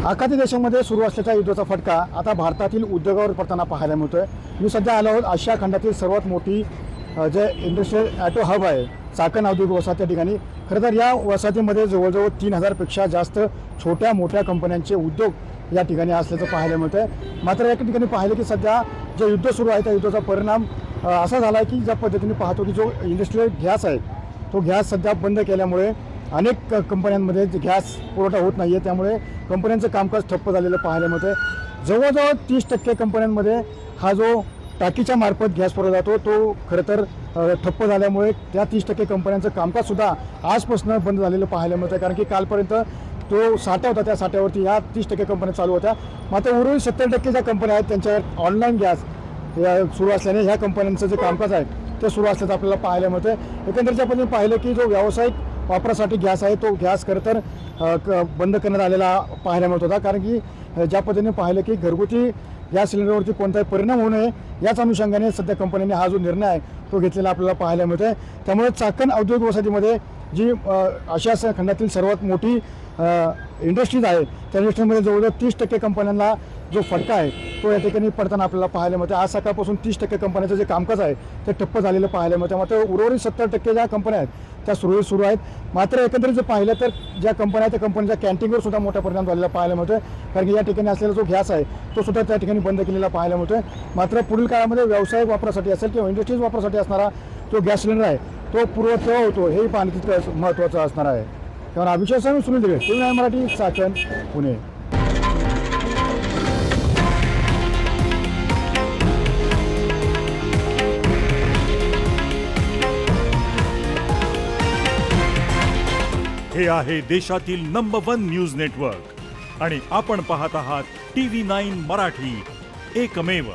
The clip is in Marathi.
आखाती देशामध्ये सुरू असलेल्या युद्धाचा फटका आता भारतातील उद्योगावर पडताना पाहायला मिळतोय। मी सध्या आलो आहोत आशिया खंडातील सर्वात मोठी जे इंडस्ट्रियल ॲटो हब आहे चाकण औद्योगिक वसाहत त्या ठिकाणी। खरं तर या वसाहतीमध्ये जवळजवळ 3000पेक्षा जास्त छोट्या मोठ्या कंपन्यांचे उद्योग या ठिकाणी असल्याचं पाहायला मिळतं आहे। मात्र या ठिकाणी पाहिलं की सध्या जे युद्ध सुरू आहे त्या युद्धाचा परिणाम असा झाला आहे की ज्या पद्धतीने पाहतो की जो इंडस्ट्रियल गॅस आहे तो गॅस सध्या बंद केल्यामुळे अनेक कंपन्यांमध्ये गॅस पुरवठा होत नाही आहे, त्यामुळे कंपन्यांचं कामकाज ठप्प झालेलं पाहायला मिळतं आहे। जवळजवळ 30% कंपन्यांमध्ये हा जो टाकीच्या मार्फत गॅस पुरवला जातो तो खरं तर ठप्प झाल्यामुळे त्या 30% कंपन्यांचं कामकाजसुद्धा आजपासून बंद झालेलं पाहायला मिळतं आहे। कारण की कालपर्यंत तो साठा होता, त्या साठ्यावरती या 30% कंपन्या चालू होत्या। मात्र उर्वरित 70% ज्या कंपन्या आहेत त्यांच्या ऑनलाईन गॅस सुरू असल्याने ह्या कंपन्यांचं जे कामकाज आहे ते सुरू असल्याचं आपल्याला पाहायला मिळतं आहे। एकंदरीत आपण पाहिलं की जो व्यावसायिक वापरासाठी गॅस आहे तो गॅस खरं तर बंद करण्यात आलेला पाहायला मिळत होता। कारण की ज्या पद्धतीने पाहिलं की घरगुती गॅस सिलेंडरवरती कोणताही परिणाम होऊ नये याच अनुषंगाने सध्या कंपन्यांनी हा जो निर्णय आहे तो घेतलेला आपल्याला पाहायला मिळतो आहे। त्यामुळे चाकण औद्योगिक वसाहतीमध्ये जी आशिया खंडातील सर्वात मोठी इंडस्ट्रीज आहे त्या इंडस्ट्रीमध्ये जवळजवळ 30% कंपन्यांना जो फटका आहे तो या ठिकाणी पडताना आपल्याला पाहायला मिळतो। आज सकाळपासून 30% कंपन्यांचं जे कामकाज आहे ते ठप्प झालेलं पाहायला मिळतं। मात्र उर्वरित 70% ज्या कंपन्या आहेत त्या सुरू आहेत। मात्र एकंदरीत जर पाहिलं तर ज्या कंपन्या आहेत त्या कंपनीच्या कॅन्टीनवर सुद्धा मोठा परिणाम झालेला पाहायला मिळतो आहे। कारण की या ठिकाणी असलेला जो गॅस आहे तो सुद्धा त्या ठिकाणी बंद केलेला पाहायला मिळतो आहे। मात्र पुढील काळामध्ये व्यावसायिक वापरासाठी असेल किंवा इंडस्ट्रीज वापरासाठी असणारा जो गॅस सिलेंडर आहे तो पुरवठा होतो हेही पाहणे तितकं महत्त्वाचं असणार आहे। त्यामुळे अभिषेक सांगून सुनील दिवे, TV9 मराठी, चाकण, पुणे। हे आहे देशातील नंबर 1 न्यूज नेटवर्क आणि आपण पाहत आहात TV9 मराठी, एकमेव।